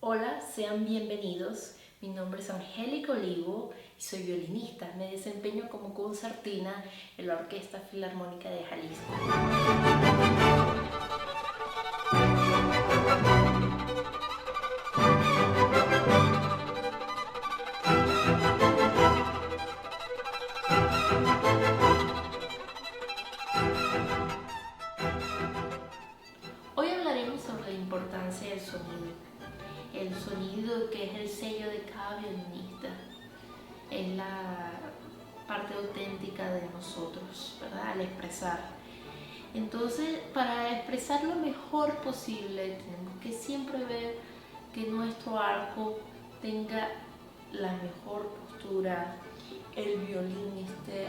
Hola, sean bienvenidos. Mi nombre es Angélica Olivo y soy violinista. Me desempeño como concertina en la Orquesta Filarmónica de Jalisco. Hoy hablaremos sobre la importancia del sonido. El sonido que es el sello de cada violinista. Es la parte auténtica de nosotros, ¿verdad? Al expresar. Entonces, para expresar lo mejor posible, tenemos que siempre ver que nuestro arco tenga la mejor postura, el violín esté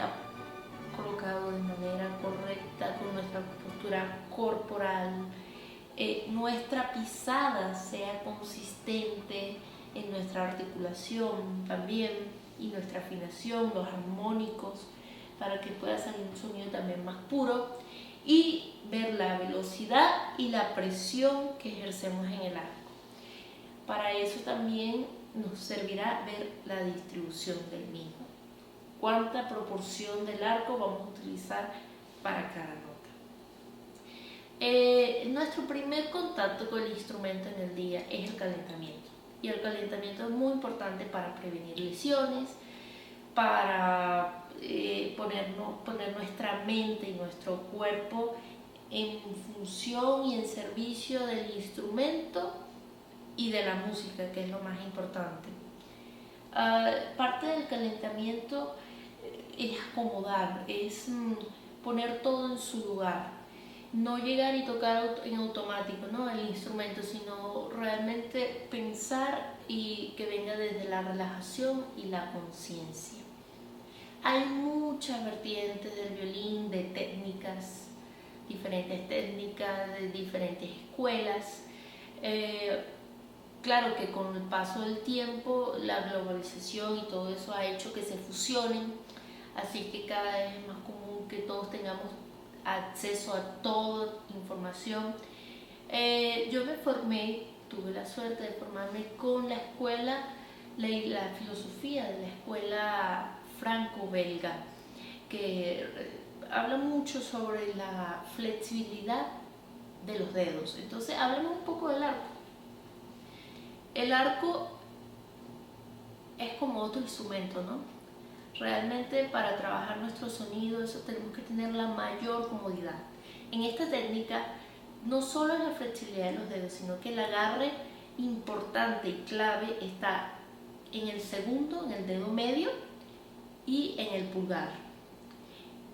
colocado de manera correcta, con nuestra postura corporal, nuestra pisada sea consistente en nuestra articulación también y nuestra afinación, los armónicos, para que pueda salir un sonido también más puro, y ver la velocidad y la presión que ejercemos en el arco. Para eso también nos servirá ver la distribución del mismo. Cuánta proporción del arco vamos a utilizar para cada nota. Nuestro primer contacto con el instrumento en el día es el calentamiento. Y el calentamiento es muy importante para prevenir lesiones, para poner nuestra mente y nuestro cuerpo en función y en servicio del instrumento y de la música, que es lo más importante. Parte del calentamiento es acomodar, es poner todo en su lugar, no llegar y tocar en automático, ¿no?, el instrumento, sino realmente pensar y que venga desde la relajación y la conciencia. Hay muchas vertientes del violín, de técnicas, diferentes técnicas de diferentes escuelas. Claro que con el paso del tiempo, la globalización y todo eso ha hecho que se fusionen, así que cada vez es más común que todos tengamos acceso a toda información. Yo me formé, tuve la suerte de formarme con la escuela, leí la filosofía de la escuela franco-belga, que habla mucho sobre la flexibilidad de los dedos. Entonces, hablemos un poco del arco. El arco es como otro instrumento, ¿no? Realmente para trabajar nuestro sonido, eso tenemos que tener la mayor comodidad. En esta técnica no solo es la flexibilidad de los dedos, sino que el agarre importante y clave está en el segundo, en el dedo medio y en el pulgar.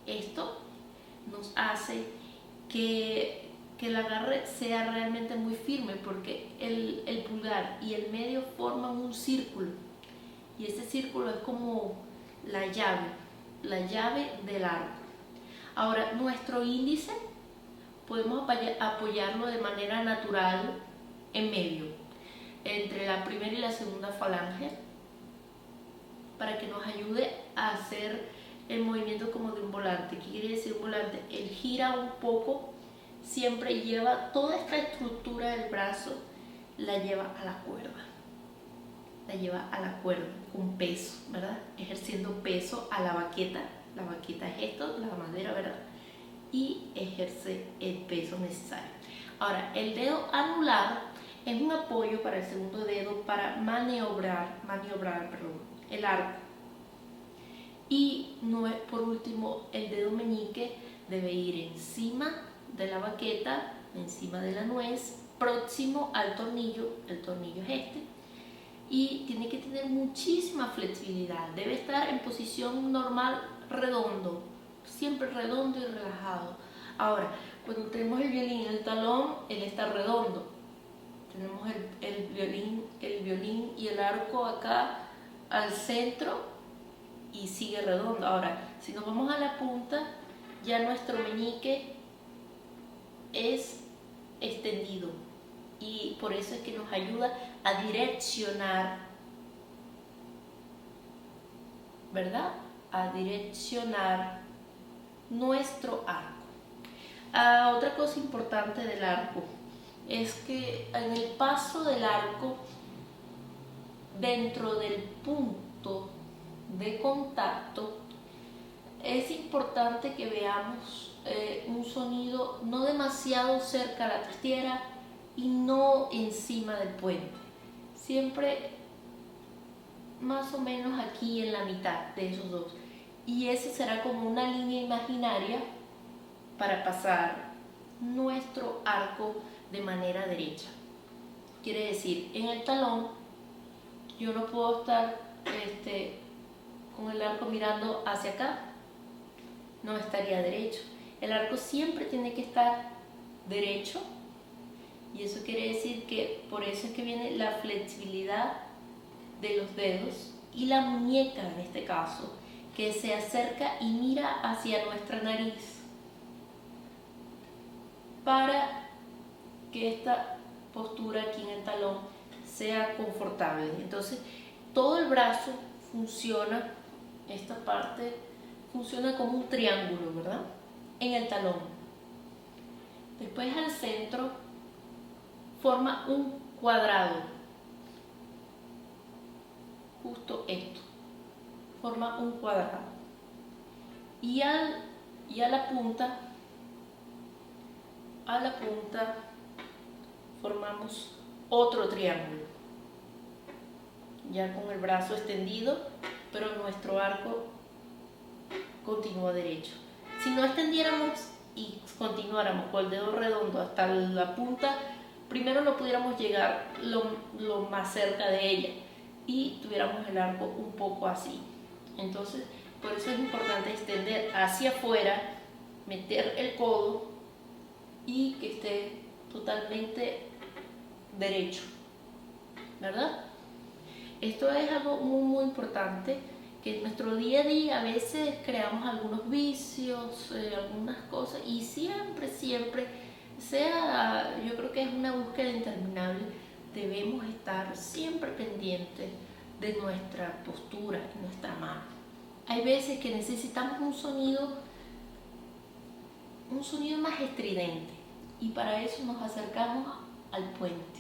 Esto nos hace que el agarre sea realmente muy firme, porque el pulgar y el medio forman un círculo, y ese círculo es como la llave del arco. Ahora, nuestro índice podemos apoyarlo de manera natural en medio, entre la primera y la segunda falange, para que nos ayude a hacer el movimiento como de un volante. ¿Qué quiere decir un volante? Él gira un poco, siempre lleva toda esta estructura del brazo, la lleva a la cuerda. La lleva a la cuerda con peso, ¿verdad? Ejerciendo peso a la baqueta. La baqueta es esto, la madera, ¿verdad? Y ejerce el peso necesario. Ahora, el dedo anular es un apoyo para el segundo dedo para maniobrar el arco. Y por último, el dedo meñique debe ir encima de la baqueta, encima de la nuez, próximo al tornillo. El tornillo es este. Y tiene que tener muchísima flexibilidad. Debe estar en posición normal, redondo, siempre redondo y relajado. Ahora, cuando tenemos el violín en el talón, él está redondo. Tenemos el violín y el arco acá al centro y sigue redondo. Ahora, si nos vamos a la punta, ya nuestro meñique es extendido, y por eso es que nos ayuda a direccionar, ¿verdad? A direccionar nuestro arco. Otra cosa importante del arco es que en el paso del arco dentro del punto de contacto, es importante que veamos un sonido no demasiado cerca a la trastiera y no encima del puente. Siempre más o menos aquí en la mitad de esos dos. Y esa será como una línea imaginaria para pasar nuestro arco de manera derecha. Quiere decir, en el talón yo no puedo estar con el arco mirando hacia acá, no estaría derecho. El arco siempre tiene que estar derecho, y eso quiere decir que por eso es que viene la flexibilidad de los dedos y la muñeca en este caso, que se acerca y mira hacia nuestra nariz para que esta postura aquí en el talón sea confortable. Entonces todo el brazo funciona, esta parte funciona como un triángulo, ¿verdad? En el talón. Después al centro forma un cuadrado, justo esto, forma un cuadrado. Y a la punta formamos otro triángulo, ya con el brazo extendido, pero nuestro arco continúa derecho. Si no extendiéramos y continuáramos con el dedo redondo hasta la punta, primero no pudiéramos llegar lo más cerca de ella y tuviéramos el arco un poco así. Entonces, por eso es importante extender hacia afuera, meter el codo y que esté totalmente derecho, ¿verdad? Esto es algo muy importante, que en nuestro día a día a veces creamos algunos vicios, algunas cosas, y siempre, yo creo que es una búsqueda interminable, debemos estar siempre pendientes de nuestra postura y nuestra mano. Hay veces que necesitamos un sonido más estridente, y para eso nos acercamos al puente.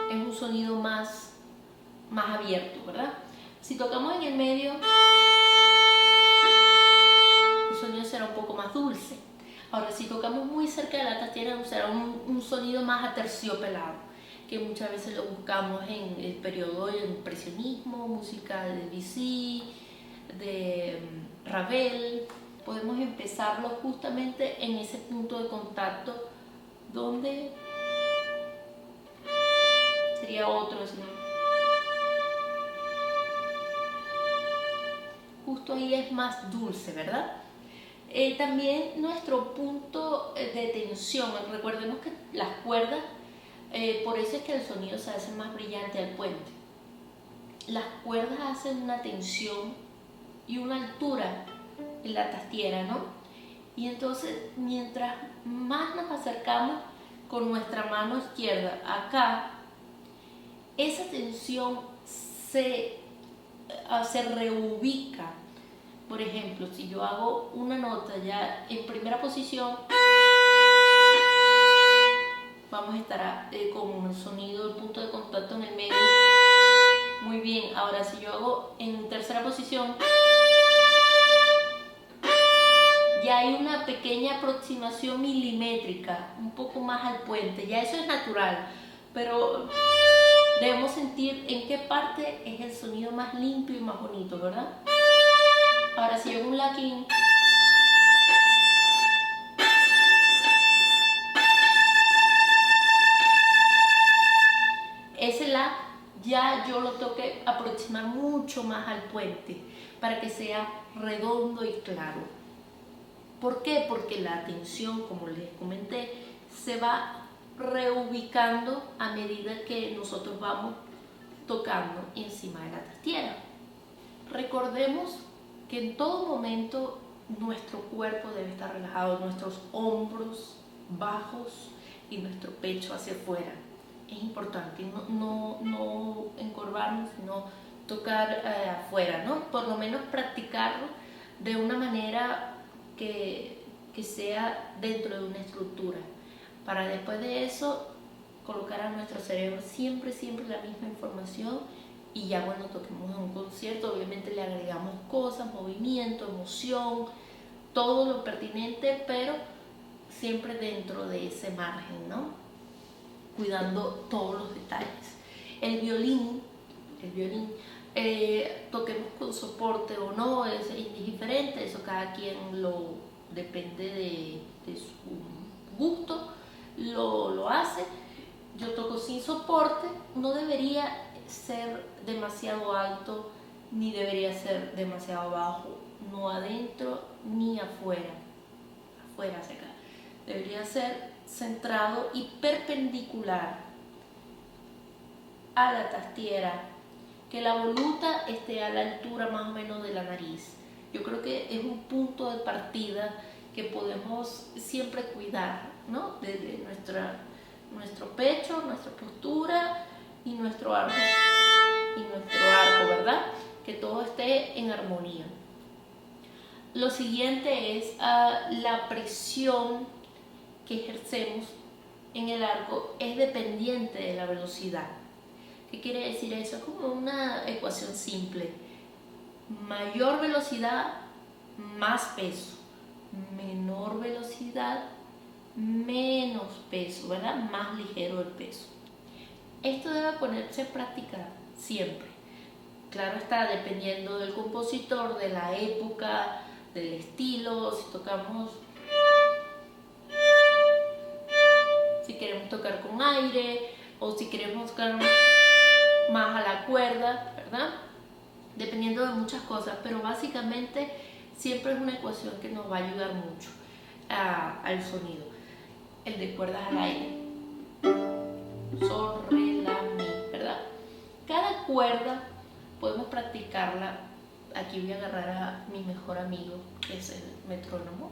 Es un sonido más abierto, ¿verdad? Si tocamos en el medio, el sonido será un poco más dulce. Ahora, si tocamos muy cerca de la trastiera, será un sonido más aterciopelado, que muchas veces lo buscamos en el periodo del impresionismo, música de Debussy, de Ravel. Podemos empezarlo justamente en ese punto de contacto donde sería otro, justo ahí es más dulce, ¿verdad? También nuestro punto de tensión, recordemos que las cuerdas, por eso es que el sonido se hace más brillante al puente. Las cuerdas hacen una tensión y una altura en la trastiera, ¿no? Y entonces, mientras más nos acercamos con nuestra mano izquierda acá, esa tensión se reubica. Por ejemplo, si yo hago una nota ya en primera posición, vamos a estar con un sonido, el punto de contacto en el medio. Muy bien, ahora si yo hago en tercera posición, ya hay una pequeña aproximación milimétrica, un poco más al puente, ya eso es natural, pero debemos sentir en qué parte es el sonido más limpio y más bonito, ¿verdad? Ahora si hago un laquín, ese la ya yo lo tengo que aproximar mucho más al puente para que sea redondo y claro. ¿Por qué? Porque la tensión, como les comenté, se va reubicando a medida que nosotros vamos tocando encima de la trastiera. Recordemos que en todo momento nuestro cuerpo debe estar relajado, nuestros hombros bajos y nuestro pecho hacia afuera. Es importante no encorvarnos, sino tocar afuera, ¿no? Por lo menos practicarlo de una manera que que sea dentro de una estructura, para después de eso colocar a nuestro cerebro siempre la misma información, y ya cuando toquemos en un concierto obviamente le agregamos cosas, movimiento, emoción, todo lo pertinente, pero siempre dentro de ese margen, ¿no? Cuidando todos los detalles. El violín, toquemos con soporte o no, es indiferente, eso cada quien depende de su gusto, lo hace. Yo toco sin soporte, no debería ser demasiado alto ni debería ser demasiado bajo, no adentro ni afuera hacia acá. Debería ser centrado y perpendicular a la tastiera, que la voluta esté a la altura más o menos de la nariz. Yo creo que es un punto de partida que podemos siempre cuidar, ¿no? Desde nuestro pecho, nuestra postura y nuestro arco, ¿verdad? Que todo esté en armonía. Lo siguiente es la presión que ejercemos en el arco es dependiente de la velocidad. ¿Qué quiere decir eso? Es como una ecuación simple. Mayor velocidad, más peso. Menor velocidad, menos peso, ¿verdad? Más ligero el peso. Esto debe ponerse en práctica siempre. Claro está, dependiendo del compositor, de la época, del estilo, si queremos tocar con aire o si queremos tocar más a la cuerda, ¿verdad? Dependiendo de muchas cosas, pero básicamente siempre es una ecuación que nos va a ayudar mucho al sonido. El de cuerdas al aire. Sol, re, la, mi, ¿verdad? Cada cuerda podemos practicarla. Aquí voy a agarrar a mi mejor amigo, que es el metrónomo,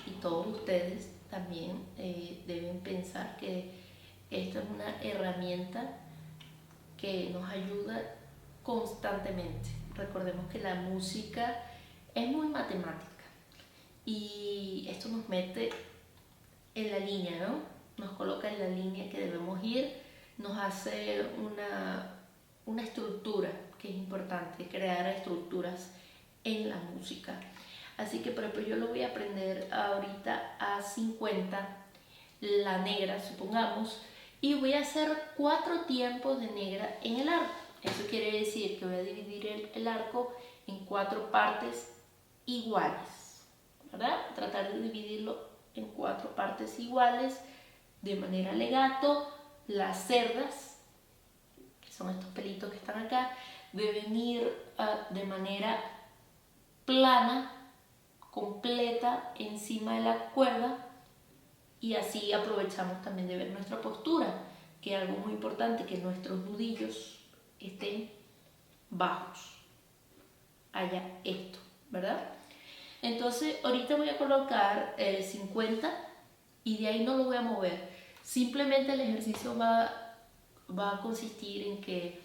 y todos ustedes también deben pensar que esta es una herramienta que nos ayuda constantemente. Recordemos que la música es muy matemática y esto nos mete en la línea, ¿no? Nos coloca en la línea que debemos ir, nos hace una estructura, que es importante, crear estructuras en la música. Así que, por ejemplo, yo lo voy a aprender ahorita a 50, la negra, supongamos, y voy a hacer 4 tiempos de negra en el arco. Eso quiere decir que voy a dividir el arco en 4 partes iguales, ¿verdad? Tratar de dividirlo en 4 partes iguales de manera legato. Las cerdas, que son estos pelitos que están acá, deben ir de manera plana, completa, encima de la cuerda, y así aprovechamos también de ver nuestra postura, que es algo muy importante, que nuestros nudillos estén bajos. Allá esto, ¿verdad? Entonces ahorita voy a colocar 50 y de ahí no lo voy a mover. Simplemente el ejercicio va a consistir en que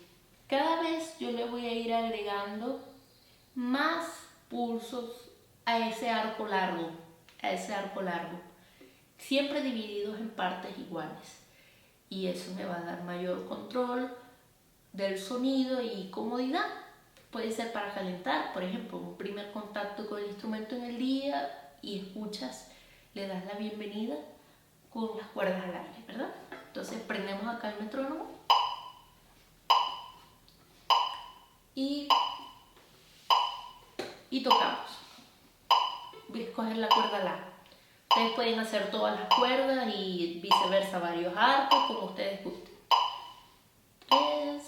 cada vez yo le voy a ir agregando más pulsos a ese arco largo, siempre divididos en partes iguales, y eso me va a dar mayor control del sonido y comodidad. Puede ser para calentar, por ejemplo, un primer contacto con el instrumento en el día y escuchas, le das la bienvenida con las cuerdas al aire, ¿verdad? Entonces prendemos acá el metrónomo y tocamos. Voy a escoger la cuerda La. Ustedes pueden hacer todas las cuerdas y viceversa, varios arcos, como ustedes gusten. 3,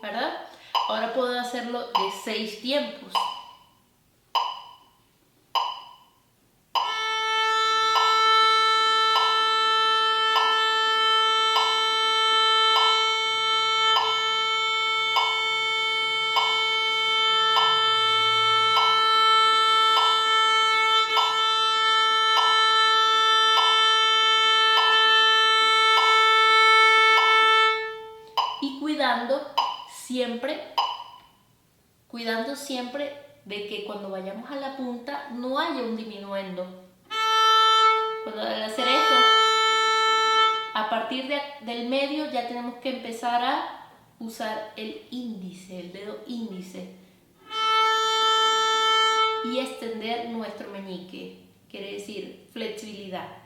¿verdad? Ahora puedo hacerlo de 6 tiempos. siempre, cuidando siempre de que cuando vayamos a la punta no haya un diminuendo. Cuando al hacer esto, a partir del medio ya tenemos que empezar a usar el índice, el dedo índice, y extender nuestro meñique, quiere decir flexibilidad.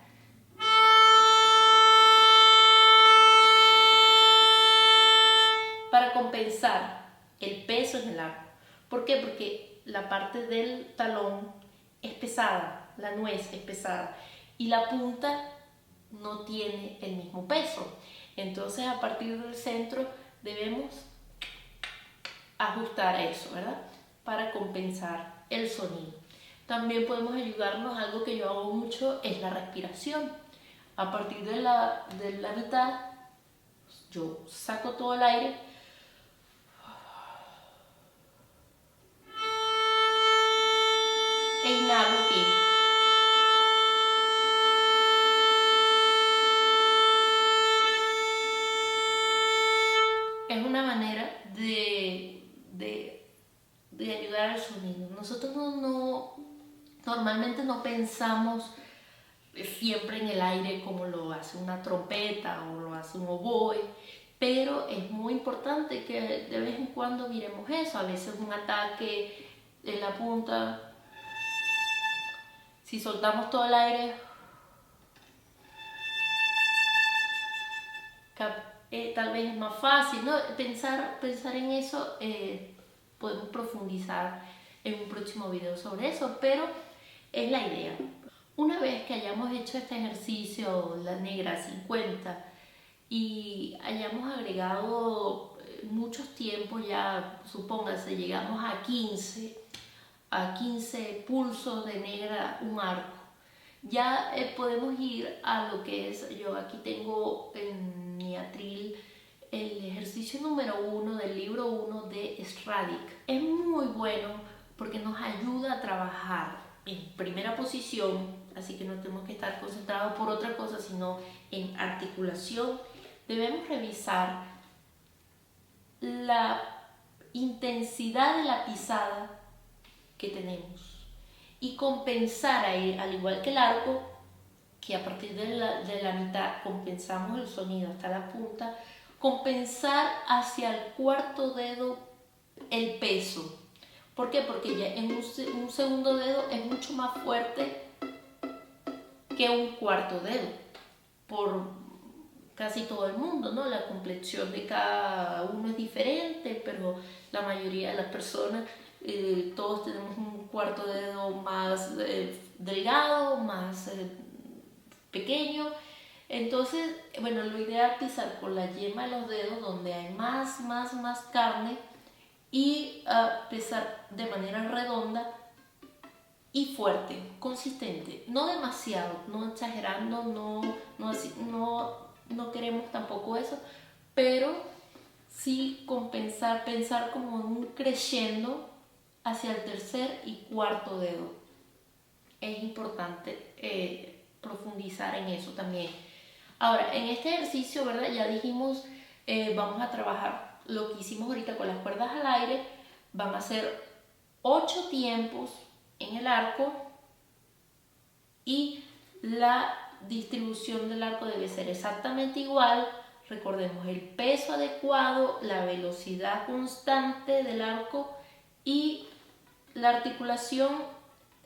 Para compensar el peso en el arco. ¿Por qué? Porque la parte del talón es pesada, la nuez es pesada y la punta no tiene el mismo peso. Entonces a partir del centro debemos ajustar eso, ¿verdad? Para compensar el sonido. También podemos ayudarnos, algo que yo hago mucho es la respiración. A partir de la mitad yo saco todo el aire e inhalo aquí. Es una manera de ayudar al sonido. Nosotros normalmente no pensamos siempre en el aire como lo hace una trompeta o lo hace un oboe, pero es muy importante que de vez en cuando miremos eso. A veces un ataque en la punta, si soltamos todo el aire, tal vez es más fácil, ¿no? Pensar en eso, podemos profundizar en un próximo video sobre eso, pero es la idea. Una vez que hayamos hecho este ejercicio, la negra 50, y hayamos agregado muchos tiempos, ya supóngase, llegamos a 15 pulsos de negra un arco, ya podemos ir a lo que es, yo aquí tengo en mi atril el ejercicio número 1 del libro 1 de Stradic. Es muy bueno porque nos ayuda a trabajar en primera posición, así que no tenemos que estar concentrados por otra cosa, sino en articulación. Debemos revisar la intensidad de la pisada que tenemos y compensar ahí, al igual que el arco, que a partir de la mitad compensamos el sonido hasta la punta, compensar hacia el cuarto dedo el peso. ¿Por qué? Porque ya en un segundo dedo es mucho más fuerte que un cuarto dedo, por casi todo el mundo, ¿no? La complexión de cada uno es diferente, pero la mayoría de las personas, todos tenemos un cuarto dedo más delgado, más pequeño. Entonces, bueno, lo ideal es pisar con la yema de los dedos donde hay más carne y pisar de manera redonda y fuerte, consistente, no demasiado, no exagerando, no queremos tampoco eso, pero sí compensar, pensar como en un creciendo hacia el tercer y cuarto dedo. Es importante profundizar en eso también. Ahora, en este ejercicio, ¿verdad? Ya dijimos, vamos a trabajar lo que hicimos ahorita con las cuerdas al aire. Van a ser 8 tiempos en el arco y la distribución del arco debe ser exactamente igual. Recordemos el peso adecuado, la velocidad constante del arco y la articulación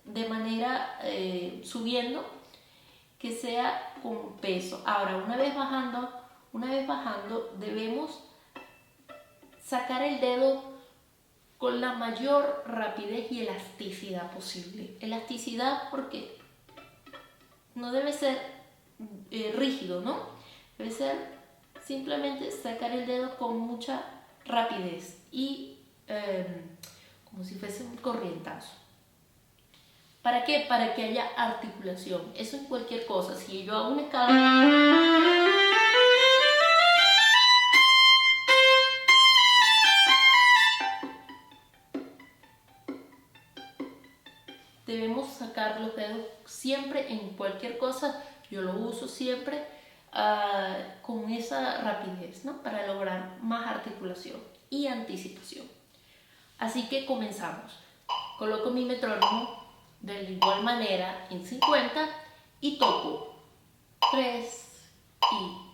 de manera subiendo, que sea con peso. Ahora, una vez bajando debemos sacar el dedo con la mayor rapidez y elasticidad posible. Elasticidad porque no debe ser rígido, ¿no? Debe ser simplemente sacar el dedo con mucha rapidez y como si fuese un corrientazo. ¿Para qué? Para que haya articulación. Eso en cualquier cosa. Si yo hago una escala, debemos sacar los dedos siempre en cualquier cosa. Yo lo uso siempre con esa rapidez, ¿no? Para lograr más articulación. y anticipación. Así que comenzamos. Coloco mi metrónomo de igual manera en 50 y toco 3 y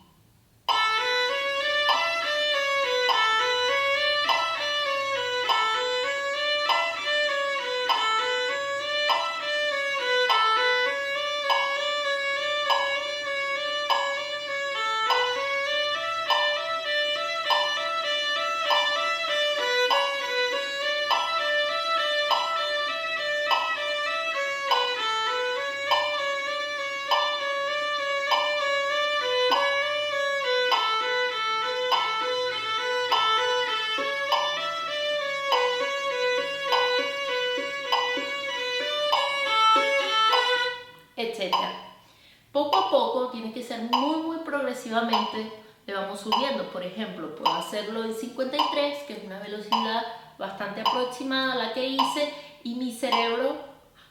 etcétera. Poco a poco, tiene que ser muy progresivamente, le vamos subiendo. Por ejemplo, puedo hacerlo en 53, que es una velocidad bastante aproximada a la que hice, y mi cerebro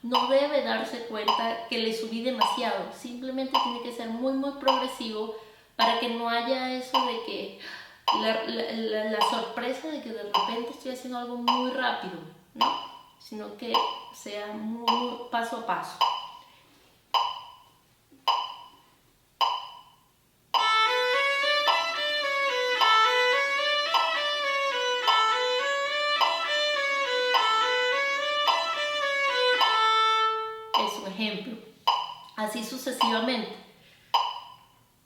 no debe darse cuenta que le subí demasiado. Simplemente tiene que ser muy progresivo para que no haya eso de que la sorpresa de que de repente estoy haciendo algo muy rápido, ¿no? Sino que sea muy paso a paso. Es un ejemplo. Así sucesivamente.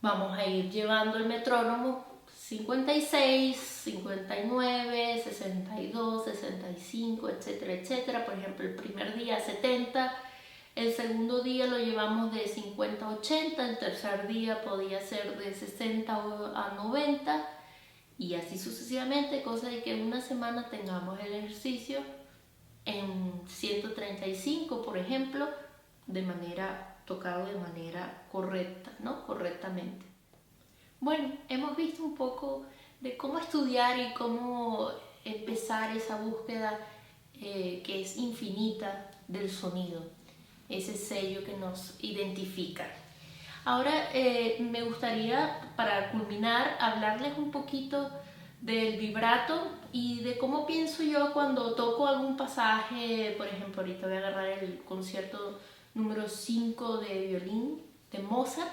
Vamos a ir llevando el metrónomo 56, 59, 62, 65, etcétera, etcétera. Por ejemplo, el primer día 70, el segundo día lo llevamos de 50 a 80, el tercer día podía ser de 60 a 90 y así sucesivamente, cosa de que en una semana tengamos el ejercicio en 135, por ejemplo, tocado de manera correcta, ¿no? Correctamente. Bueno, hemos visto un poco de cómo estudiar y cómo empezar esa búsqueda que es infinita del sonido, ese sello que nos identifica. Ahora me gustaría, para culminar, hablarles un poquito del vibrato y de cómo pienso yo cuando toco algún pasaje. Por ejemplo, ahorita voy a agarrar el concierto número 5 de violín de Mozart,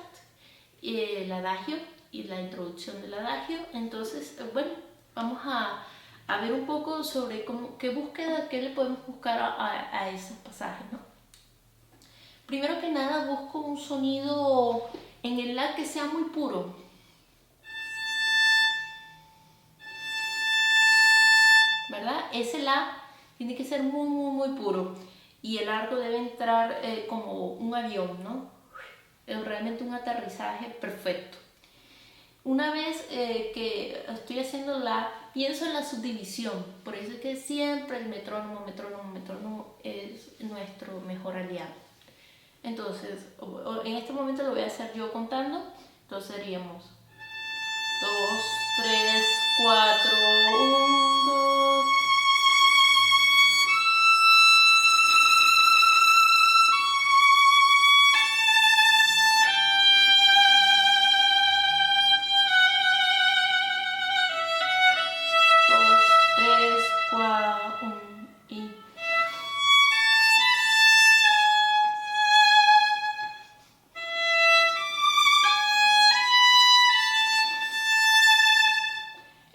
el adagio y la introducción del adagio. Entonces, bueno, vamos a ver un poco sobre qué búsqueda, qué le podemos buscar a esos pasajes, ¿no? Primero que nada, busco un sonido en el la que sea muy puro. ¿Verdad? Ese la tiene que ser muy puro y el arco debe entrar como un avión, ¿no? Es realmente un aterrizaje perfecto. Una vez que estoy haciendo pienso en la subdivisión. Por eso es que siempre el metrónomo es nuestro mejor aliado. Entonces, en este momento lo voy a hacer yo contando. Entonces seríamos 2, 3, 4, 1, 2.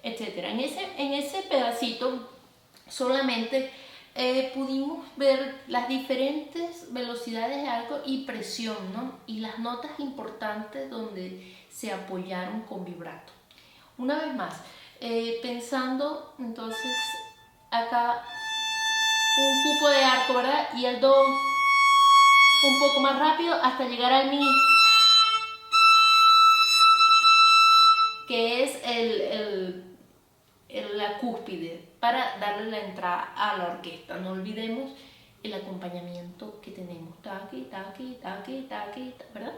Etcétera. En ese pedacito solamente pudimos ver las diferentes velocidades de arco y presión, ¿no? Y las notas importantes donde se apoyaron con vibrato. Una vez más, pensando entonces acá un cupo de arco, ¿verdad? Y el do un poco más rápido hasta llegar al mi, que es la cúspide para darle la entrada a la orquesta. No olvidemos el acompañamiento que tenemos, taqui, taqui, taqui, taqui, ¿verdad?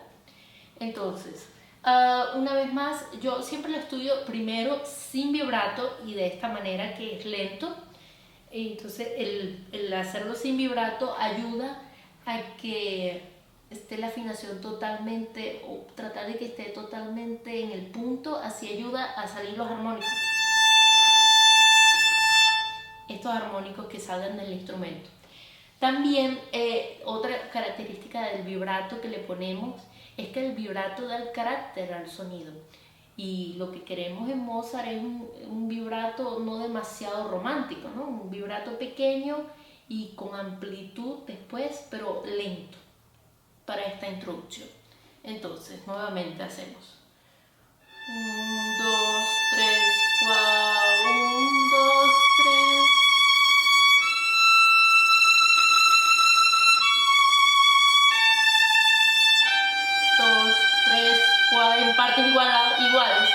Entonces, una vez más, yo siempre lo estudio primero sin vibrato y de esta manera que es lento. Entonces, el hacerlo sin vibrato ayuda a que esté la afinación totalmente, o tratar de que esté totalmente en el punto, así ayuda a salir los armónicos. estos armónicos que salgan del instrumento. También otra característica del vibrato que le ponemos es que el vibrato da el carácter al sonido. Y lo que queremos en Mozart es un vibrato no demasiado romántico, ¿no? Un vibrato pequeño y con amplitud después, pero lento para esta introducción. Entonces, nuevamente hacemos 1, 2, 3, 4, 1, 2, 3. En partes iguales.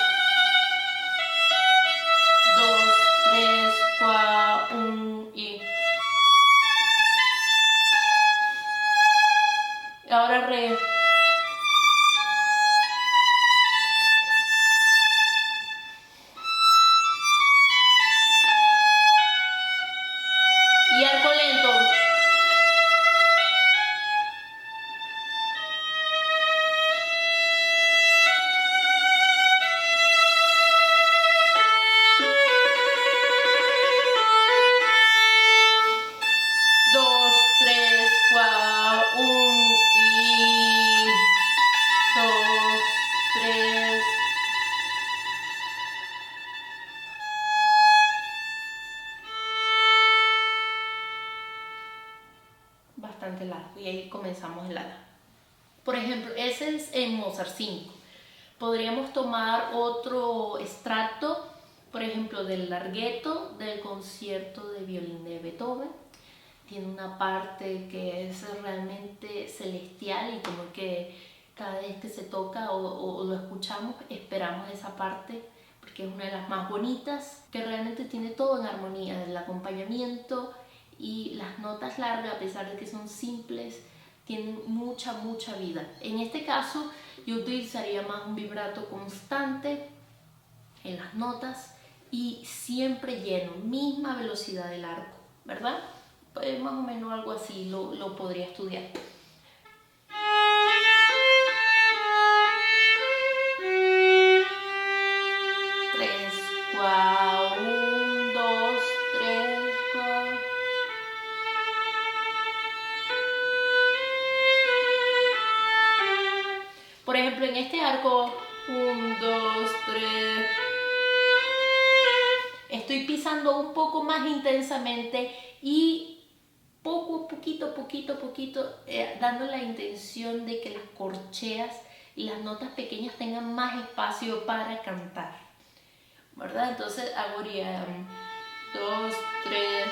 2, 3, 4, 1 y ahora re. Y arco lento. Bastante largo y ahí comenzamos el ala. Por ejemplo, ese es en Mozart 5. Podríamos tomar otro extracto, por ejemplo, del larghetto del concierto de violín de Beethoven. Tiene una parte que es realmente celestial y como que cada vez que se toca o lo escuchamos esperamos esa parte porque es una de las más bonitas, que realmente tiene todo en armonía, el acompañamiento y las notas largas, a pesar de que son simples, tienen mucha vida. En este caso yo utilizaría más un vibrato constante en las notas y siempre lleno, misma velocidad del arco, ¿verdad? Pues más o menos algo así lo podría estudiar. 3, 4, 1, 2, 3, 4. Por ejemplo, en este arco 1, 2, 3, estoy pisando un poco más intensamente y poquito, dando la intención de que las corcheas y las notas pequeñas tengan más espacio para cantar, ¿verdad? Entonces haría 2, 3.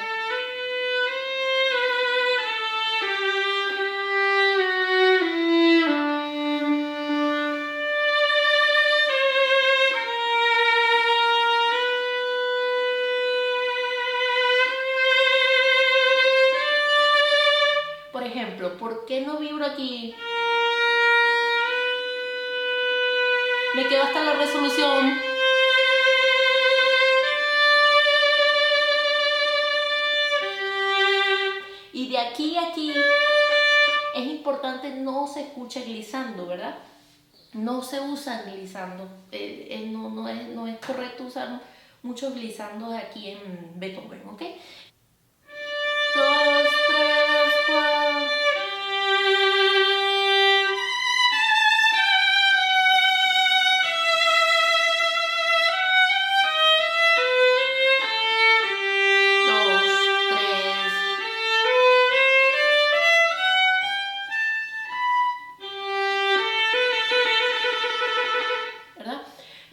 Por ejemplo, ¿por qué no vibro aquí? Me quedo hasta la resolución. Y de aquí a aquí es importante no se escuche glissando, ¿verdad? No se usa glissando. No es correcto usar muchos glissandos aquí en Beethoven, ¿ok? 2, 3, 4.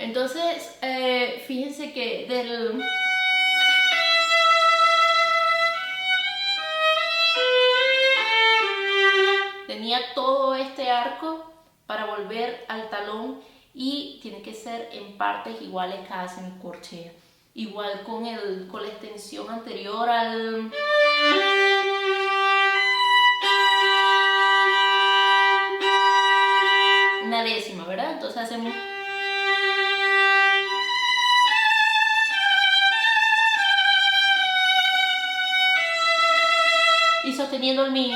Entonces, fíjense que tenía todo este arco para volver al talón y tiene que ser en partes iguales cada semicorchea. Igual con la extensión anterior al... una décima, ¿verdad? Entonces hacemos... y sosteniendo el mi.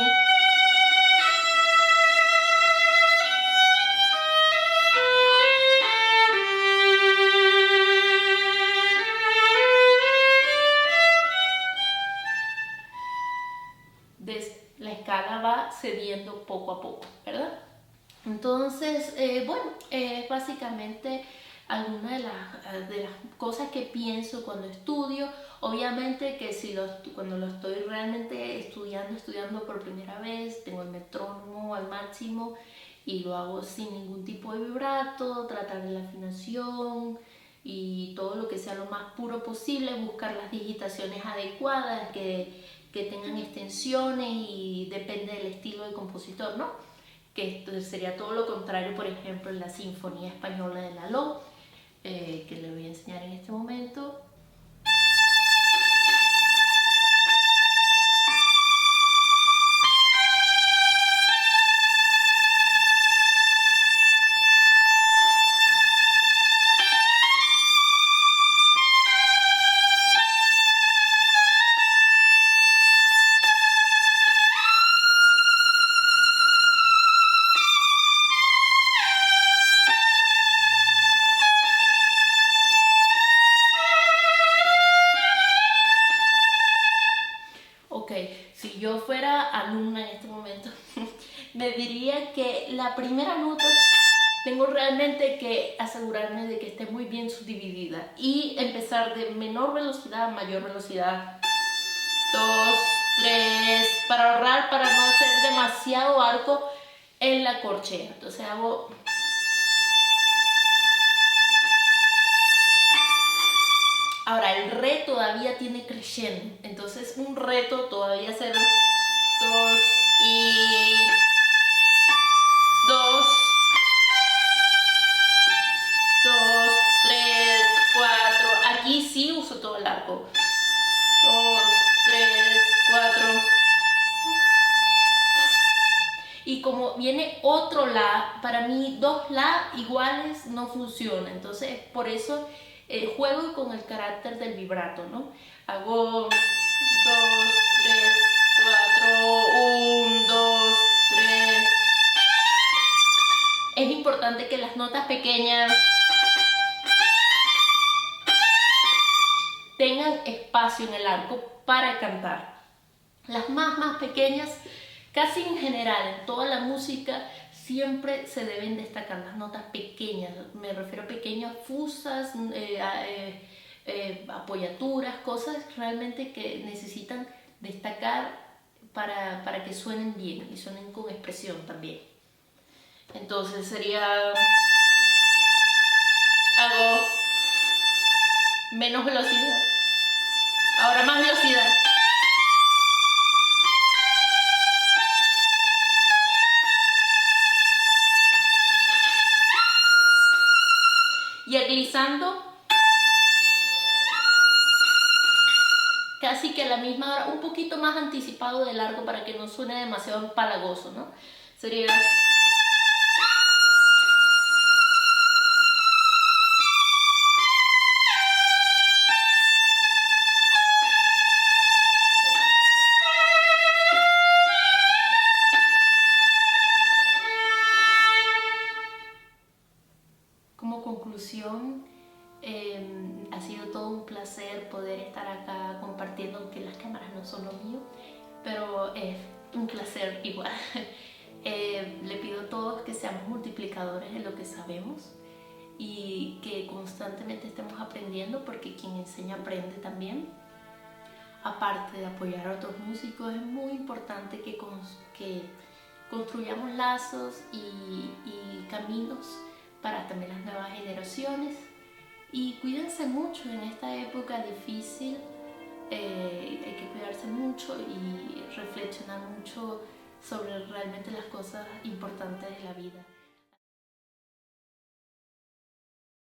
poco a poco, ¿verdad? Entonces, bueno, básicamente algunas de las cosas que pienso cuando estudio. Obviamente que cuando lo estoy realmente estudiando por primera vez, tengo el metrónomo al máximo y lo hago sin ningún tipo de vibrato, tratar de la afinación y todo lo que sea lo más puro posible, buscar las digitaciones adecuadas que tengan extensiones, y depende del estilo del compositor, ¿no? Que esto sería todo lo contrario, por ejemplo, en la Sinfonía Española de Lalo, que le voy a enseñar en este momento. Ok, si yo fuera alumna en este momento, me diría que la primera nota tengo realmente que asegurarme de que esté muy bien subdividida y empezar de menor velocidad a mayor velocidad. 2, 3, para ahorrar, para no hacer demasiado arco en la corchea. Entonces hago... Ahora, el re todavía tiene crescendo, entonces un reto todavía hacer 2 y 2, 2, 3, 4. Aquí sí uso todo el arco. 2, 3, 4. Y como viene otro la, para mí dos la iguales no funciona. Entonces, por eso juego con el carácter del vibrato, ¿no? Hago 2, 3, 4, 1, 2, 3. Es importante que las notas pequeñas tengan espacio en el arco para cantar. Las más pequeñas, casi en general, en toda la música, siempre se deben destacar las notas pequeñas. Me refiero a pequeñas fusas, apoyaturas, cosas realmente que necesitan destacar para que suenen bien y suenen con expresión también. Entonces sería... hago menos velocidad, ahora más velocidad. Y agilizando casi que a la misma hora, un poquito más anticipado de largo para que no suene demasiado empalagoso, ¿no? Sería... Como conclusión, ha sido todo un placer poder estar acá compartiendo, aunque las cámaras no son lo mío, pero es un placer igual. Le pido a todos que seamos multiplicadores en lo que sabemos y que constantemente estemos aprendiendo, porque quien enseña aprende también. Aparte de apoyar a otros músicos, es muy importante que construyamos lazos y caminos para también las nuevas generaciones. Y cuídense mucho en esta época difícil, hay que cuidarse mucho y reflexionar mucho sobre realmente las cosas importantes de la vida.